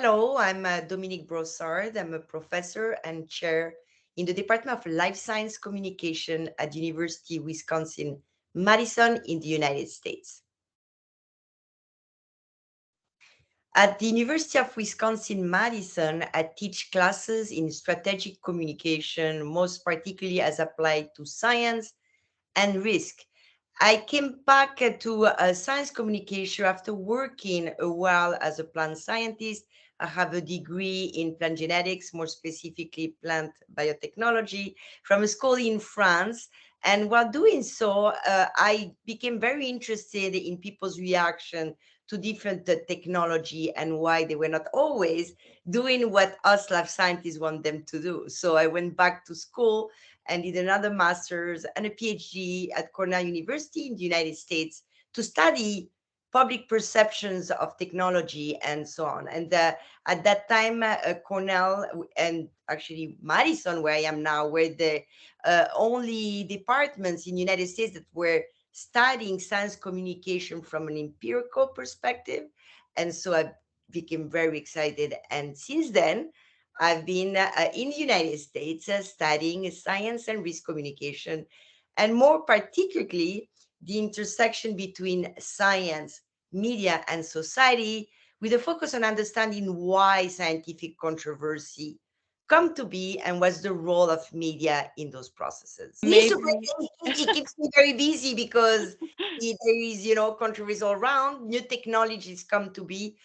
Hello, I'm Dominique Brossard. I'm a professor and chair in the Department of Life Science Communication at University Wisconsin-Madison in the United States. At the University of Wisconsin-Madison, I teach classes in strategic communication, most particularly as applied to science and risk. I came back to science communication after working a while as a plant scientist. I have a degree in plant genetics, more specifically plant biotechnology, from a school in France. And while doing so, I became very interested in people's reaction to different technology and why they were not always doing what us life scientists want them to do. So I went back to school and did another master's and a PhD at Cornell University in the United States to study public perceptions of technology and so on. And at that time, Cornell and actually Madison, where I am now, were the only departments in the United States that were studying science communication from an empirical perspective. And so I became very excited. And since then, I've been in the United States studying science and risk communication, and more particularly, the intersection between science, media, and society, with a focus on understanding why scientific controversy come to be and what's the role of media in those processes. Me, Maybe. surprisingly, it keeps me very busy because there is, controversy all around. New technologies come to be.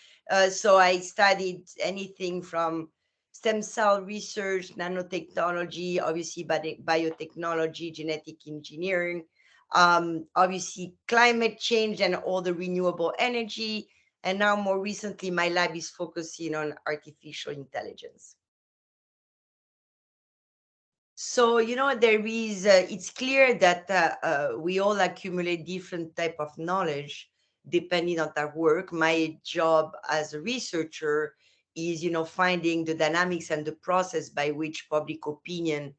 So I studied anything from stem cell research, nanotechnology, obviously biotechnology, genetic engineering, obviously climate change and all the renewable energy. And now, more recently, my lab is focusing on artificial intelligence. So, there is, it's clear that we all accumulate different type of knowledge depending on our work. My job as a researcher is, finding the dynamics and the process by which public opinion,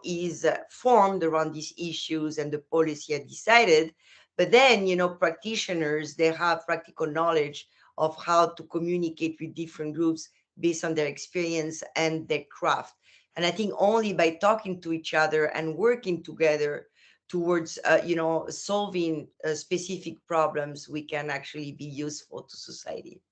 is formed around these issues and the policy are decided. But then, practitioners, they have practical knowledge of how to communicate with different groups based on their experience and their craft. And I think only by talking to each other and working together towards, solving specific problems, we can actually be useful to society.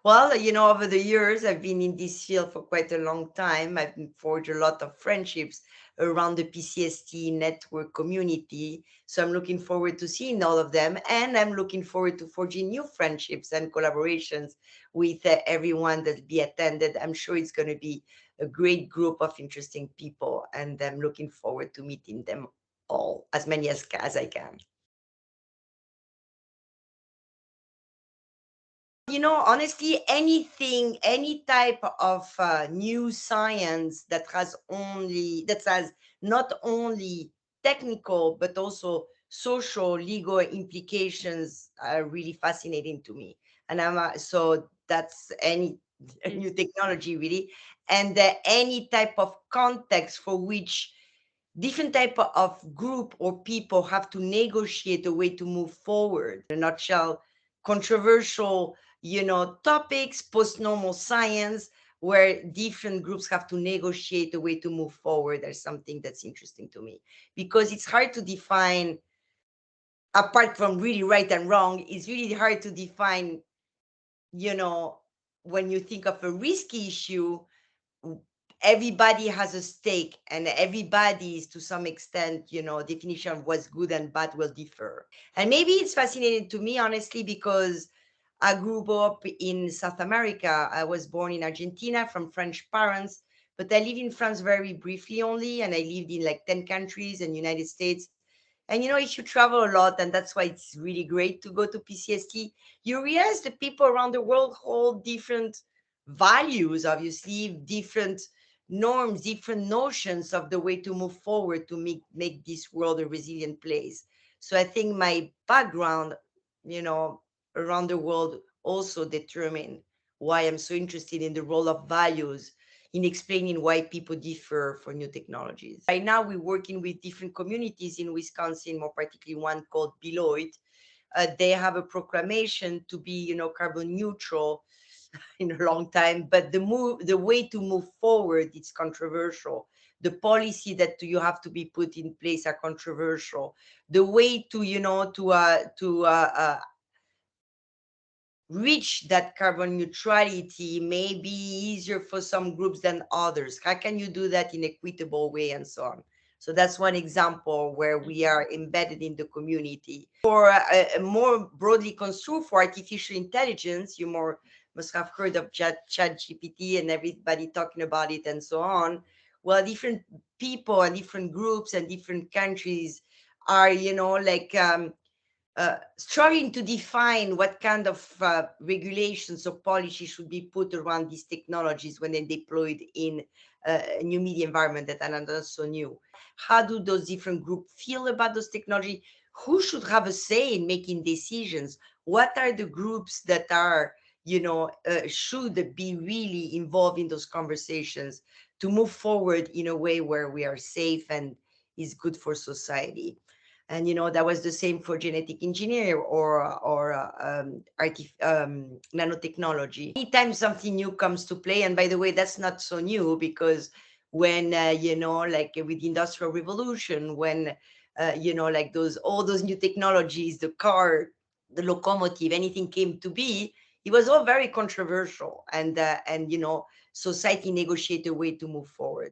Well, over the years, I've been in this field for quite a long time. I've forged a lot of friendships around the PCST network community. So I'm looking forward to seeing all of them. And I'm looking forward to forging new friendships and collaborations with everyone that be attended. I'm sure it's going to be a great group of interesting people. And I'm looking forward to meeting them all, as many as I can. Honestly, anything, any type of new science that has not only technical but also social, legal implications are really fascinating to me. And so that's any new technology really, and any type of context for which different type of group or people have to negotiate a way to move forward. In a nutshell, controversial, topics, post-normal science, where different groups have to negotiate a way to move forward. There's something that's interesting to me because it's hard to define, apart from really right and wrong, it's really hard to define, you know, when you think of a risky issue, everybody has a stake and everybody's to some extent, definition of what's good and bad will differ. And maybe it's fascinating to me, honestly, because I grew up in South America. I was born in Argentina from French parents, but I lived in France very briefly only, and I lived in like 10 countries and United States. And if you travel a lot, and that's why it's really great to go to PCST, you realize that people around the world hold different values, obviously, different norms, different notions of the way to move forward to make this world a resilient place. So I think my background, you know, around the world also determine why I'm so interested in the role of values in explaining why people differ for new technologies. Right now, we're working with different communities in Wisconsin, more particularly one called Beloit, they have a proclamation to be, carbon neutral in a long time, but the way to move forward, it's controversial. The policy that you have to be put in place are controversial. The way to, reach that carbon neutrality may be easier for some groups than others. How can you do that in equitable way and so on? So that's one example where we are embedded in the community. For more broadly construed for artificial intelligence, you must have heard of ChatGPT and everybody talking about it and so on. Well, different people and different groups and different countries are, struggling to define what kind of regulations or policy should be put around these technologies when they're deployed in a new media environment that are not so new. How do those different groups feel about those technology? Who should have a say in making decisions? What are the groups that are, should be really involved in those conversations to move forward in a way where we are safe and is good for society? And that was the same for genetic engineer or nanotechnology. Anytime something new comes to play, and by the way, that's not so new, because when like with the industrial revolution, when like all those new technologies, the car, the locomotive, anything came to be, it was all very controversial, and society negotiated a way to move forward.